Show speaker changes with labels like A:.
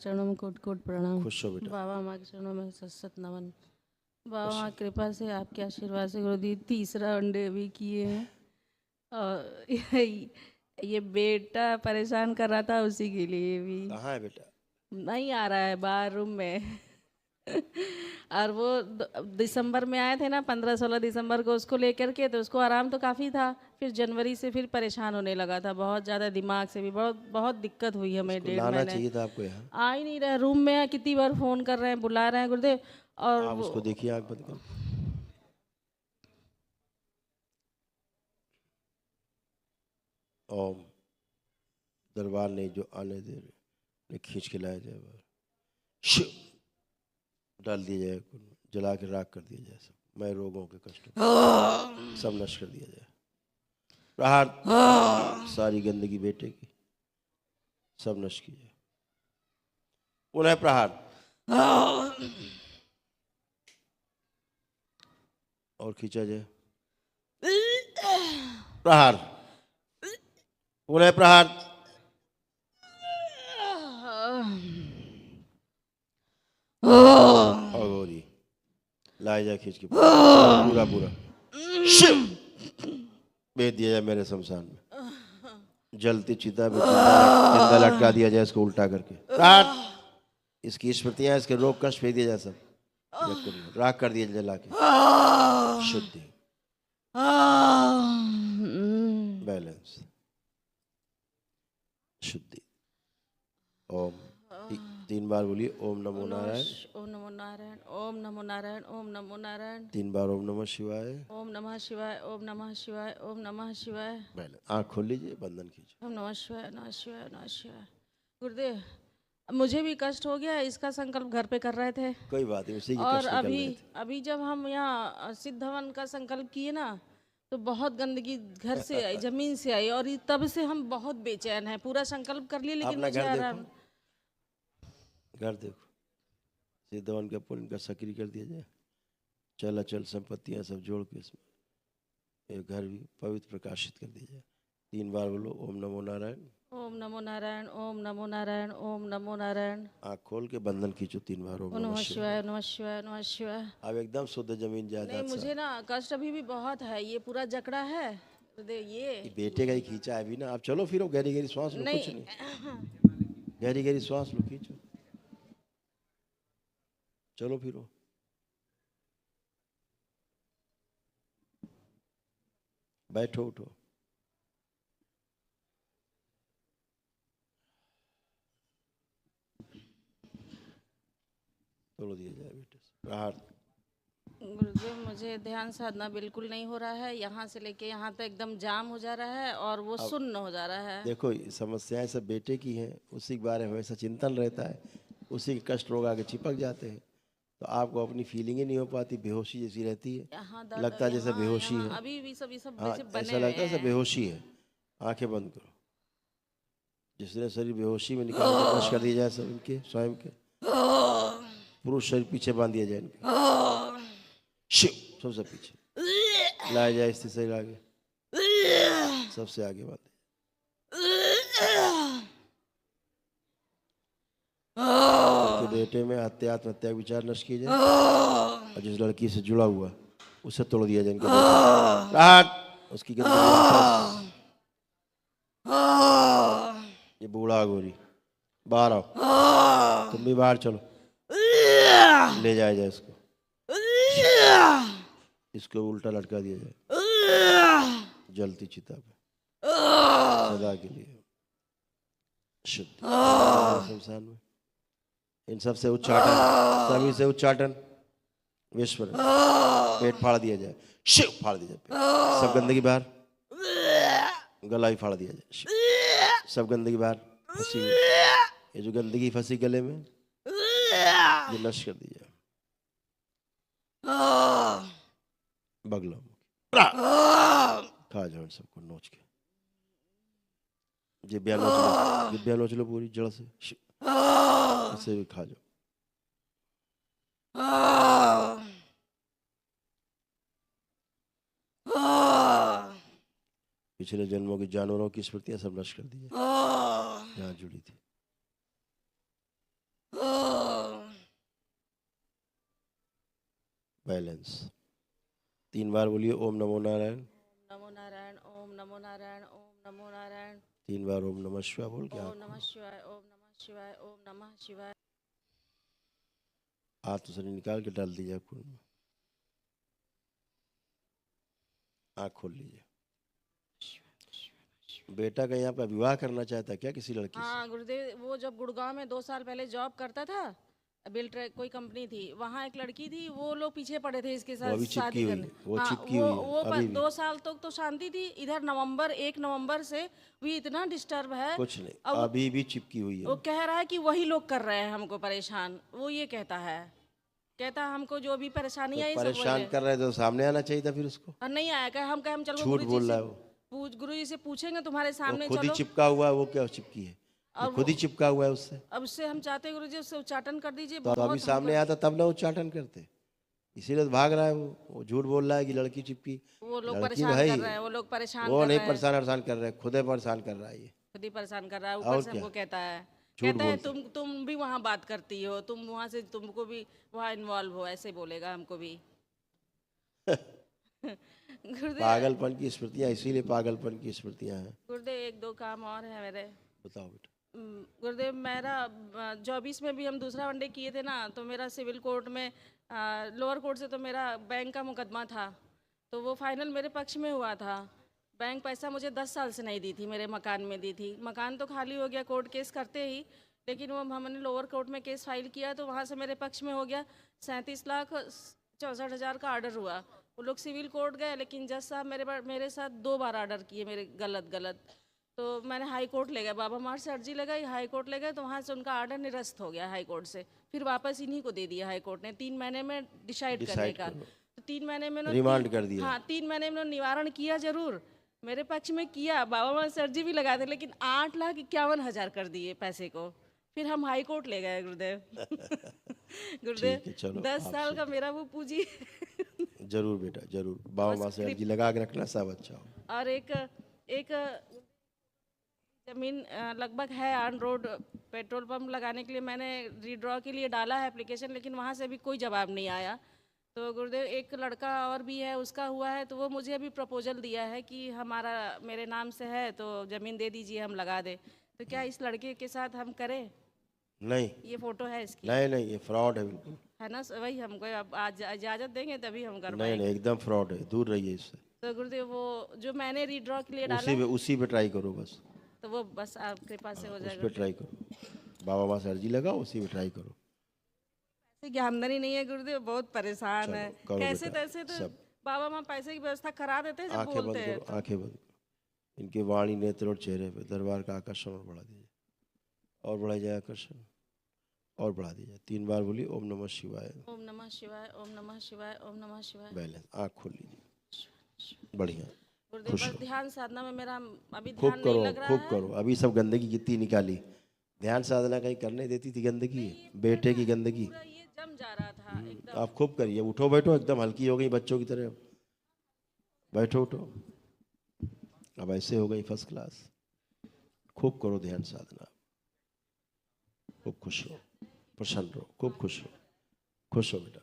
A: चरणों में coat coat प्रणाम।
B: खुश हो बेटा।
A: बाबा माँ के चरणों में सत सत नमन। बाबा माँ कृपा से आपके आशीर्वाद से गुरुदेव तीसरा अंडे भी किए हैं और ये बेटा परेशान कर रहा था उसी के लिए भी
B: कहाँ है बेटा?
A: नहीं आ रहा है, बाहर रूम में। और वो दिसंबर में आए थे ना, 15-16 दिसंबर को, उसको लेकर के तो उसको आराम तो काफ़ी था। फिर जनवरी से फिर परेशान होने लगा था बहुत ज़्यादा, दिमाग से भी बहुत बहुत दिक्कत हुई हमें।
B: इसको
A: 1.5
B: लाना
A: महीने
B: चाहिए था आपको यहाँ।
A: आ ही नहीं रहा, रूम में है, कितनी बार फ़ोन कर रहे हैं, बुला रहे हैं गुरुदेव। और
B: आप उसको देखिए आँख बंद करके। ओम दरबार नहीं जो आने दे रहे, ने खींच के लाया जाए बाहर, शिव डाल दिया जाए, जला के राख कर दिया जाए, सब मैं रोगों के कष्टों सब नष्ट कर दिया जाए। प्रहार सारी गंदगी बेटे की सब नष्ट की जाए। पुनः प्रहार और खींचा जाए। प्रहार पुनः प्रहार। अघोरी लाया जाए खींच के पूरा पूरा शिव भेज दिया जाए मेरे शमशान में। जलती चिता में जिंदा लटका दिया जाए इसको उल्टा करके। प्रहार इसकी स्मृतियां, इसके रोग कष्ट फेंक दिया जाए, सब राख कर दिया जला के। शुद्धि बैलेंस शुद्धि। ओम 3 बार बोलिए ओम नमो नारायण।
A: ओम नमो नारायण, ओम नमो नारायण, ओम नमो नारायण।
B: 3 बार ओम नमः शिवाय।
A: ओम नमः शिवाय, ओम नमः शिवाय, ओम नमः शिवाय।
B: बैलेंस। आँख खोल लीजिए, बंधन कीजिए।
A: ओम नमः शिवाय, नमः शिवाय, नमः शिवाय। गुरुदेव मुझे भी कष्ट हो गया, इसका संकल्प घर पे कर रहे थे।
B: कोई बात नहीं, उसी की
A: और
B: कष्ट निकल रहे थे।
A: अभी जब हम यहाँ सिद्ध हवन का संकल्प किए ना, तो बहुत गंदगी घर से आई, जमीन से आई, और तब से हम बहुत बेचैन हैं। पूरा संकल्प कर लिए लेकिन
B: अपना
A: मुझे
B: घर
A: आराम।
B: देखो, घर देखो, सिद्धवन का पुण्य का सक्रिय कर दिया जाए। चल अचल संपत्तियां सब जोड़ के इसमें एक घर भी पवित्र प्रकाशित कर दिया जाए। 3 बार बोलो ओम नमो नारायण।
A: ओम नमो नारायण, ओम नमो नारायण, ओम नमो नारायण।
B: आँख खोल के बंधन खींचो 3 बार ओम
A: ओम
B: नमः
A: नमः
B: शिवाय।
A: शिवाय, नमः शिवाय, नमः शिवाय।
B: अब एकदम शुद्ध जमीन
A: नहीं
B: जायदाद
A: मुझे
B: सा।
A: ना कष्ट अभी भी बहुत है, ये पूरा जकड़ा है।
B: ये बेटे का ही खींचा है अभी ना। आप चलो फिर गहरी गहरी श्वास लो, कुछ
A: नहीं
B: नहीं, गहरी गहरी श्वास लो, खींचो, चलो फिर बैठो उठो। तोड़ दिया जाए बेटे से। प्रहार।
A: गुरुदेव मुझे ध्यान साधना बिल्कुल नहीं हो रहा है, यहाँ से लेके यहाँ तक एकदम जाम हो जा रहा है और वो सुन्न हो जा रहा है।
B: देखो समस्याएं सब बेटे की हैं, उसी के बारे में हमेशा चिंतन रहता है, उसी के कष्ट रोग आके चिपक जाते हैं, तो आपको अपनी फीलिंग ही नहीं हो पाती, बेहोशी जैसी रहती है,
A: यहाँ दर्द,
B: लगता है जैसे बेहोशी है।
A: अभी भी सब ये सब
B: हाँ
A: जैसे बने
B: ऐसा
A: हुए
B: लगता है जैसे
A: हैं।
B: बेहोशी है। आंखें बंद करो। जिसने शरीर बेहोशी में निकाल के नष्ट कर दिया जाए सब इनके स्वयं के। पुरुष शरीर पीछे बांध दिया जाए इनके, शिव सबसे पीछे लाया जाए, स्थिति शरीर आगे, सबसे आगे बांध। उनके बेटे में आत्महत्या विचार नष्ट किए जाए, और जिस लड़की से जुड़ा हुआ उसे तोड़ दिया जाए इनके। उसकी गंदगी। ये बूढ़ा गोरी बाहर आओ, तुम भी बाहर चलो, ले जाया जाए इसको, इसको उल्टा लटका दिया जाए जलती चिता पे सदा के लिए। शुद्ध शमशान में इन सबसे उच्चाटन, सभी से उच्चाटन, विश्व पेट फाड़ दिया जाए, शिव फाड़ दिया जाए, सब गंदगी बाहर, गला ही फाड़ दिया जाए, सब गंदगी बाहर फंसी हुई, ये जो गंदगी फंसी गले में ये नष्ट कर दी जाए। बगला खा जाओ सबको नोच के, जिब्या नोच लो पूरी जड़ से, इसे भी खा जाओ। पिछले जन्मों की जानवरों की स्मृतियां सब नष्ट कर दी है, यहाँ जुड़ी थी। बैलेंस। 3 बार बोलिए ओम नमो नारायण।
A: नमो नारायण, ओम नमो नारायण, ओम नमो नारायण,
B: 3 बार ओम नमः शिवाय बोल के
A: ओम
B: आँख
A: नमः
B: खोलो।
A: शिवाय, ओम नमः शिवाय, ओम नमः शिवाय।
B: हाथ से निकाल के डाल दीजिए खून में। आँख खोल लीजिए। बेटा कहीं आपका विवाह करना चाहता है क्या किसी लड़की से?
A: हाँ गुरुदेव, वो जब गुड़गांव में 2 साल पहले जॉब करता था, बिल्ट्रेक कोई कंपनी थी, वहाँ एक लड़की थी, वो लोग पीछे पड़े थे इसके
B: वो
A: साथ
B: अभी चिपकी
A: शादी
B: हुई
A: करने।
B: है, वो
A: हाँ,
B: चिपकी हुई है अभी भी।
A: 2 साल तक तो शांति थी, इधर 1 नवंबर से भी इतना डिस्टर्ब है।
B: कुछ नहीं,
A: अब
B: अभी भी चिपकी हुई है
A: वो
B: वो।
A: कह रहा है कि वही लोग कर रहे हैं हमको परेशान, वो ये कहता है, कहता है हमको जो भी
B: तो
A: परेशानी आई सब वही
B: परेशान
A: ले।
B: कर रहे तो सामने आना चाहिए था फिर उसको।
A: और नहीं आया, कहे हम चलो
B: झूठ बोल रहा है वो।
A: गुरु जी से पूछेंगे तुम्हारे
B: वो
A: सामने,
B: खुद ही
A: चलो।
B: चिपका हुआ है, वो क्या चिपकी है? ये
A: और
B: खुद ही चिपका हुआ है उससे।
A: अब उससे हम चाहते हैं गुरु जी उससे उच्चाटन कर दीजिए,
B: तो अब अभी
A: बहुत
B: सामने आता तब ना उच्चाटन करते। इसीलिए तो भाग रहा है वो झूठ बोल रहा है कि लड़की चिपकी।
A: वो लोग
B: लड़की तो
A: परेशान
B: है
A: कर
B: ही,
A: रहे हैं, वो लोग परेशान
B: वो
A: कर
B: नहीं
A: रहे हैं,
B: परेशान कर रहे हैं, खुद ही परेशान कर रहा है ये।
A: खुद ही परेशान कर रहा है, ऊपर
B: और
A: से
B: क्या,
A: हमको कहता है,
B: झूठ
A: कहता है
B: बोलते।
A: तुम भी वहाँ बात करती हो, तुम वहाँ से तुमको भी वहाँ इन्वॉल्व हो, ऐसे बोलेगा हमको भी। गुरुदेव,
B: पागलपन की स्मृतियाँ, इसीलिए पागलपन की स्मृतियाँ हैं।
A: गुरुदेव 1-2 काम और है मेरे।
B: बताओ बेटा।
A: गुरुदेव, मेरा 24 में भी हम दूसरा वनडे किए थे ना, तो मेरा सिविल कोर्ट में लोअर कोर्ट से तो मेरा बैंक का मुकदमा था, तो वो फाइनल मेरे पक्ष में हुआ था। बैंक पैसा मुझे 10 साल से नहीं दी थी, मेरे मकान में दी थी। मकान तो खाली हो गया कोर्ट केस करते ही, लेकिन वो हमने लोअर कोर्ट में केस फाइल किया तो वहाँ से मेरे पक्ष में हो गया। 37,64,000 का ऑर्डर हुआ। वो लोग सिविल कोर्ट गए, लेकिन जज साहब मेरे साथ 2 बार ऑर्डर किए, मेरे गलत। तो मैंने हाई कोर्ट ले गया, बाबा मार से अर्जी लगाई, हाई कोर्ट ले गए, तो वहाँ से उनका ऑर्डर निरस्त हो गया हाई कोर्ट से। फिर वापस इन्हीं को दे दिया हाई कोर्ट ने 3 महीने में डिसाइड करने
B: डिसाइड
A: का।
B: करो,
A: तो 3 महीने में
B: रिमांड कर दिया।
A: हाँ, 3 महीने में निवारण किया जरूर, मेरे पक्ष में किया, बाबा मार से अर्जी भी लगा दी, लेकिन 8,51,000 कर दिए पैसे को। फिर हम हाई कोर्ट ले गए गुरुदेव। गुरुदेव,
B: ठीक है, चलो
A: 10 साल का मेरा वो पूंजी।
B: जरूर बेटा जरूर, बाबा माँ से अर्जी लगा के रखना, सब अच्छा हो।
A: और एक जमीन लगभग है ऑन रोड, पेट्रोल पंप लगाने के लिए मैंने रीड्रॉ के लिए डाला है एप्लीकेशन, लेकिन वहाँ से भी कोई जवाब नहीं आया। तो गुरुदेव, एक लड़का और भी है, उसका हुआ है, तो वो मुझे अभी प्रपोजल दिया है कि हमारा मेरे नाम से है तो ज़मीन दे दीजिए, हम लगा दें। तो क्या इस लड़के के साथ हम करें?
B: नहीं
A: ये फोटो है इसकी,
B: नहीं, ये फ्रॉड है बिल्कुल।
A: है ना? वही हमको अब आज इजाज़त देंगे तभी हम कर
B: नहीं
A: पाएंगे।
B: एकदम फ्रॉड है, दूर रहिए इससे।
A: तो गुरुदेव, वो जो मैंने रीड्रॉ के लिए डाला
B: उसी पे ट्राई करो बस।
A: तो वो बस आपके पास से हो
B: उस
A: जाएगा।
B: पे ट्राई करो, बाबा माँ से अर्जी लगाओ, उसी पे ट्राई करो।
A: पैसे की आमदनी नहीं है गुरुदेव, बहुत परेशान है,
B: करो
A: कैसे
B: बेटा,
A: तैसे तो
B: सब।
A: बाबा माँ पैसे की व्यवस्था करा देते हैं जब
B: आंखें बंद
A: बोलते हैं।
B: करो, आंखें बंद करो। इनके वाणी नेत्र और चेहरे पे दरबार का आकर्षण और बढ़ा दीजिए, और बढ़ाई जाए आकर्षण, और बढ़ा दीजिए। 3 बार बोलिए ओम नमः शिवाय।
A: ओम नमः शिवाय, ओम नमः शिवाय, ओम नमः शिवाय।
B: बैलेंस, आँख खोल लीजिए, बढ़िया।
A: गुरुदेव,
B: खुश
A: बस
B: हो,
A: ध्यान साधना में मेरा अभी
B: खूब
A: ध्यान नहीं
B: करो,
A: लग रहा
B: खूब
A: है।
B: करो। अभी सब गंदगी कितनी निकाली, ध्यान साधना कहीं करने देती थी गंदगी, बेटे की गंदगी।
A: पूरा ये जम जा रहा था एकदम।
B: आप खूब करिए, उठो बैठो, एकदम हल्की हो गई बच्चों की तरह, बैठो उठो, अब ऐसे हो गई फर्स्ट क्लास। खूब करो ध्यान साधना, खूब खुश हो, प्रसन्न रहो, खूब खुश हो, खुश हो बेटा।